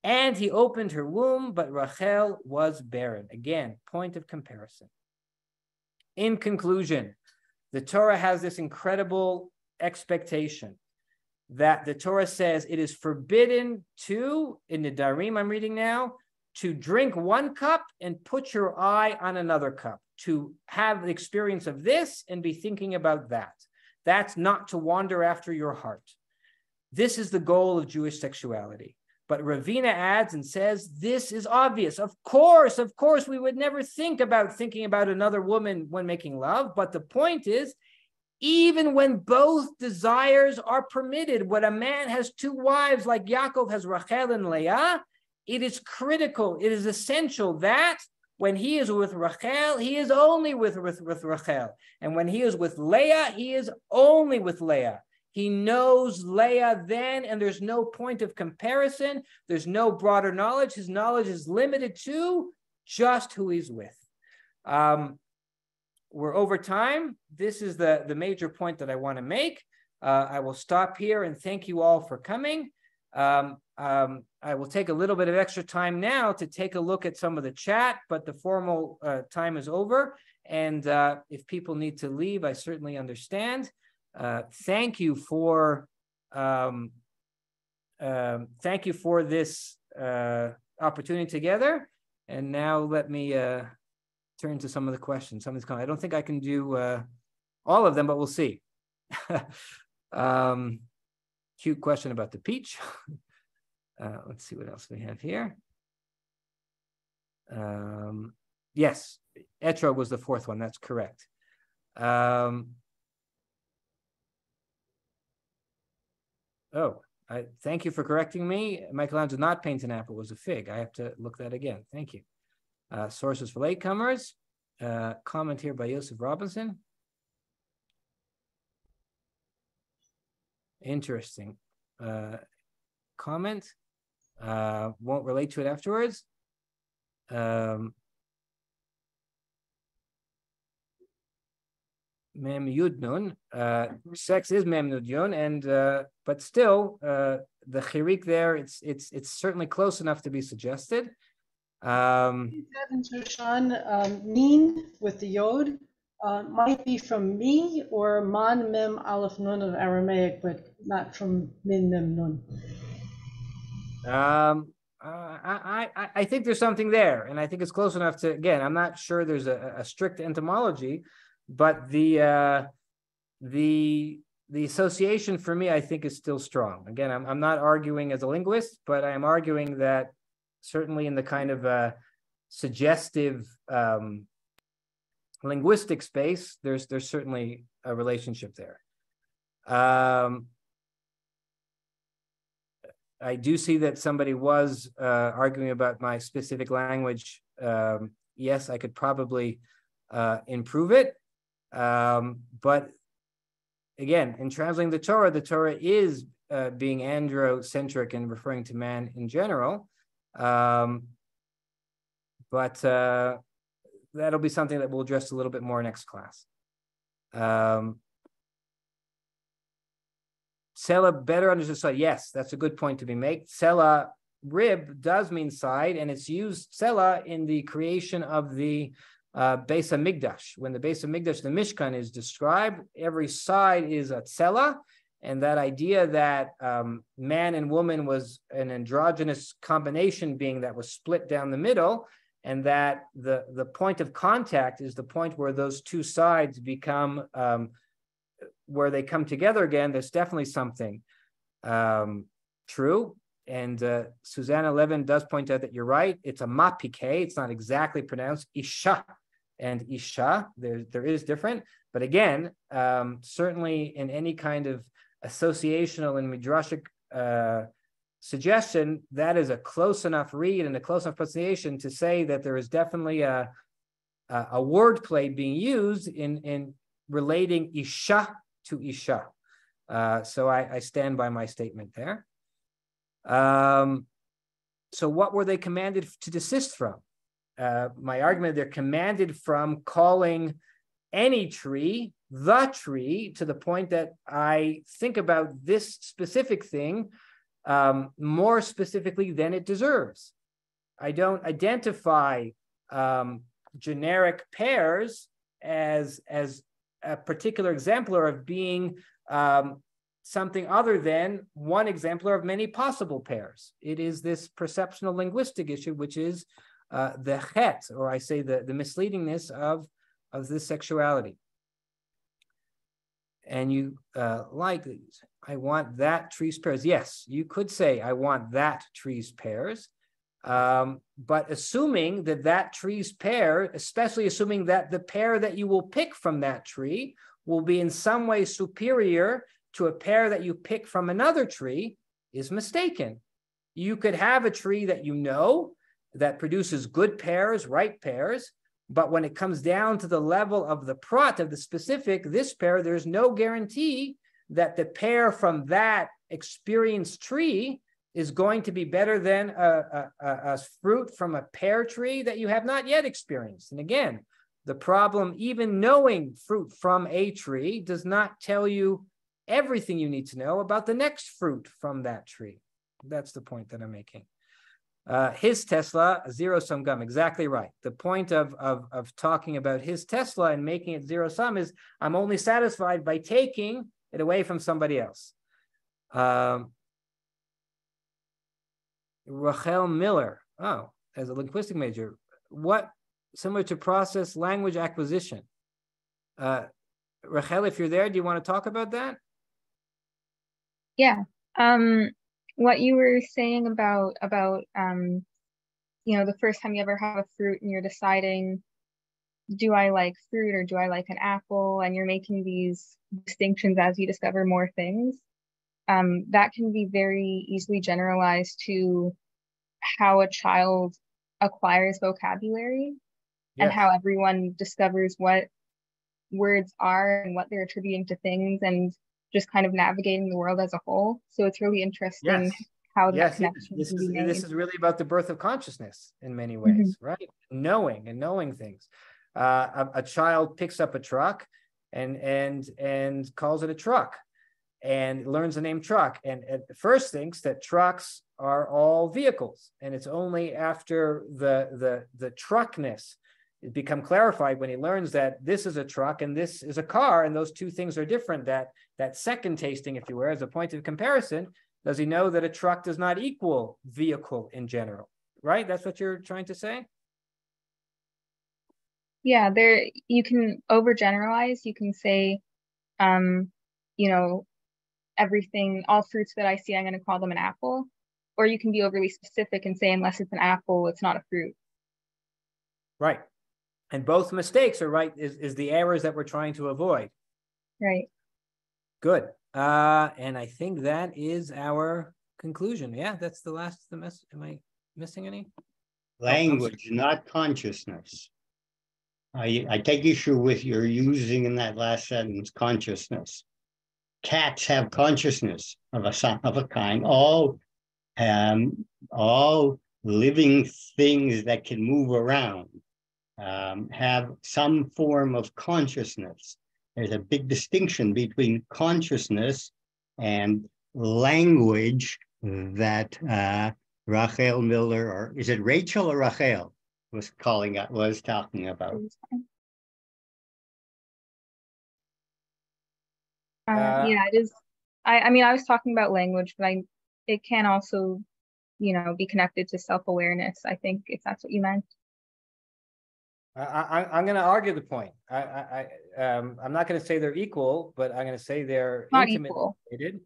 And he opened her womb, but Rachel was barren. Again, point of comparison. In conclusion, the Torah has this incredible expectation that the Torah says it is forbidden to, in the Darim I'm reading now, to drink one cup and put your eye on another cup, to have the experience of this and be thinking about that. That's not to wander after your heart. This is the goal of Jewish sexuality. But Ravina adds and says, this is obvious. Of course, we would never thinking about another woman when making love. But the point is, even when both desires are permitted, when a man has two wives like Yaakov has Rachel and Leah, it is critical, it is essential that when he is with Rachel, he is only with Rachel. And when he is with Leah, he is only with Leah. He knows Leah then, and there's no point of comparison. There's no broader knowledge. His knowledge is limited to just who he's with. We're over time. This is the major point that I want to make. I will stop here and thank you all for coming. I will take a little bit of extra time now to take a look at some of the chat, but the formal time is over. And if people need to leave, I certainly understand. Thank you for this opportunity together. And now let me turn to some of the questions. Some of these comments. I don't think I can do all of them, but we'll see. Cute question about the peach. Let's see what else we have here. Yes, etrog was the fourth one. That's correct. Thank you for correcting me. Michelangelo did not paint an apple, it was a fig. I have to look that again. Thank you. Sources for latecomers. Comment here by Joseph Robinson. Interesting. Comment. Won't relate to it afterwards. Mem Yud Nun. Sex is Mem Yud Yun, and but still, the chirik there, it's certainly close enough to be suggested. Min with the yod might be from me or man mem aleph nun of Aramaic, but not from min mem nun. I think there's something there, and I think it's close enough to. Again, I'm not sure there's a strict etymology, but the association for me, I think, is still strong. Again, I'm not arguing as a linguist, but I am arguing that certainly in the kind of suggestive linguistic space, there's certainly a relationship there. I do see that somebody was arguing about my specific language. Yes, I could probably improve it. But again, in translating the Torah is being androcentric and referring to man in general. But that'll be something that we'll address a little bit more next class. Sela better understood side. Yes, that's a good point to be made. Sela rib does mean side, and it's used sela in the creation of the Beis Hamikdash. When the Beis Hamikdash, the Mishkan, is described, every side is a sela, and that idea that man and woman was an androgynous combination being that was split down the middle, and that the point of contact is the point where those two sides become where they come together again. There's definitely something true. And Susanna Levin does point out that you're right. It's a mapike. It's not exactly pronounced isha and isha. There is different. But again, certainly in any kind of associational and midrashic suggestion, that is a close enough read and a close enough pronunciation to say that there is definitely a wordplay being used in relating isha to isha. So I stand by my statement there. So what were they commanded to desist from? My argument, they're commanded from calling any tree the tree, to the point that I think about this specific thing more specifically than it deserves. I don't identify generic pears as a particular exemplar of being something other than one exemplar of many possible pairs. It is this perceptional linguistic issue, which is the chet, or I say the misleadingness of this sexuality. And you like these. I want that tree's pairs. Yes, you could say I want that tree's pairs, but assuming that tree's pair, especially assuming that the pair that you will pick from that tree will be in some way superior to a pair that you pick from another tree, is mistaken. You could have a tree that you know that produces good pairs, right pairs, but when it comes down to the level of the prat, of the specific, this pair, there's no guarantee that the pair from that experienced tree is going to be better than a fruit from a pear tree that you have not yet experienced. And again, the problem, even knowing fruit from a tree, does not tell you everything you need to know about the next fruit from that tree. That's the point that I'm making. His Tesla, zero-sum gum, exactly right. The point of talking about his Tesla and making it zero-sum is I'm only satisfied by taking it away from somebody else. Rachel Miller, as a linguistic major, what, similar to process language acquisition. Rachel, if you're there, do you want to talk about that? Yeah. What you were saying about the first time you ever have a fruit and you're deciding, do I like fruit or do I like an apple? And you're making these distinctions as you discover more things. That can be very easily generalized to how a child acquires vocabulary. Yes. And how everyone discovers what words are and what they're attributing to things, and just kind of navigating the world as a whole. So it's really interesting how that connection can be made. This is really about the birth of consciousness in many ways, right? Knowing things. A child picks up a truck and calls it a truck and learns the name truck, and at first thinks that trucks are all vehicles, and it's only after the truckness it become clarified when he learns that this is a truck and this is a car, and those two things are different. That second tasting, if you will, as a point of comparison, does he know that a truck does not equal vehicle in general, right? That's what you're trying to say? Yeah, you can overgeneralize. You can say, everything, all fruits that I see, I'm going to call them an apple. Or you can be overly specific and say, unless it's an apple, it's not a fruit. Right. And both mistakes are right, is the errors that we're trying to avoid. Right. Good. And I think that is our conclusion. Yeah, that's the last of the mess. Am I missing any? Language, not consciousness. I take issue with your using in that last sentence consciousness. Cats have consciousness of a kind. All living things that can move around have some form of consciousness. There's a big distinction between consciousness and language that Rachel Miller, or is it Rachel or Rachel, was talking about. Yeah, it is. I mean, I was talking about language, but it can also, be connected to self-awareness, I think, if that's what you meant. I'm going to argue the point. I'm not going to say they're equal, but I'm going to say they're Not intimately equal. related.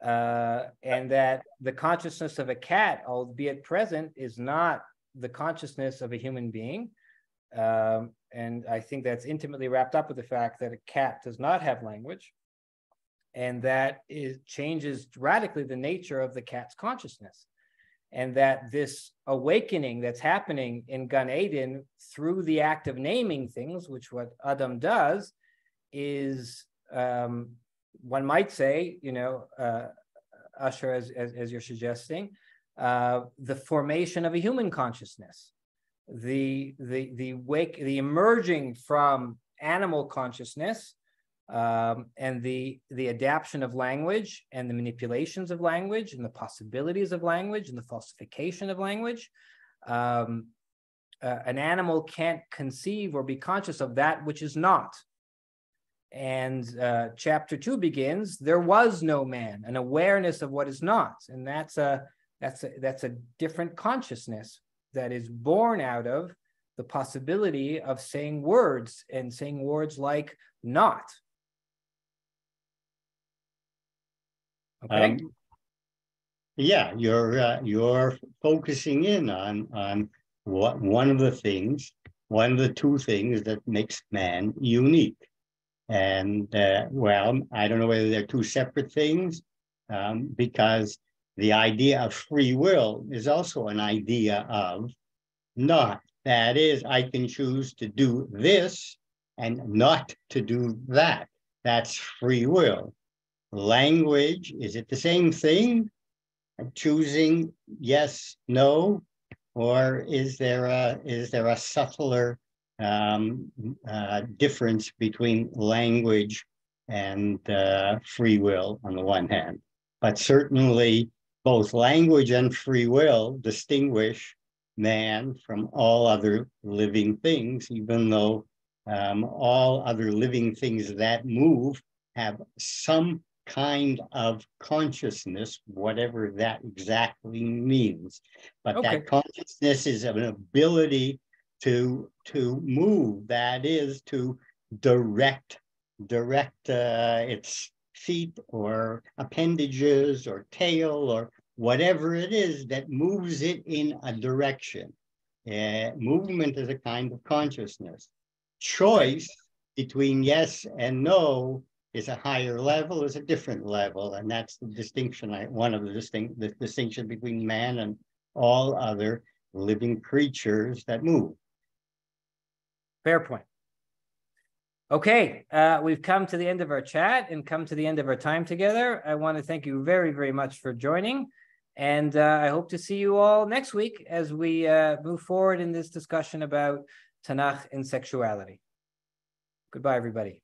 And that the consciousness of a cat, albeit present, is not the consciousness of a human being. And I think that's intimately wrapped up with the fact that a cat does not have language, and that it changes radically the nature of the cat's consciousness. And that this awakening that's happening in Gan Eden through the act of naming things, which what Adam does, is, one might say, Usher, as you're suggesting, the formation of a human consciousness, the emerging from animal consciousness, and the adaptation of language and the manipulations of language and the possibilities of language and the falsification of language. An animal can't conceive or be conscious of that which is not. And chapter 2 begins, there was no man, an awareness of what is not. And that's a different consciousness that is born out of the possibility of saying words, and saying words like not. Okay. Yeah, you're focusing in on one of the two things that makes man unique. And well, I don't know whether they're two separate things, because the idea of free will is also an idea of not. That is, I can choose to do this and not to do that. That's free will. Language, is it the same thing? Choosing yes, no, or is there a subtler difference between language and free will on the one hand? But certainly both language and free will distinguish man from all other living things, even though all other living things that move have some kind of consciousness, whatever that exactly means. But Okay. that consciousness is an ability to move, that is, to direct its feet or appendages or tail or whatever it is that moves it in a direction. Movement is a kind of consciousness. Choice between yes and no is a higher level, is a different level, and that's the distinction. One of the distinction between man and all other living creatures that move. Fair point. Okay, we've come to the end of our chat and come to the end of our time together. I want to thank you very, very much for joining, and I hope to see you all next week as we move forward in this discussion about Tanakh and sexuality. Goodbye, everybody.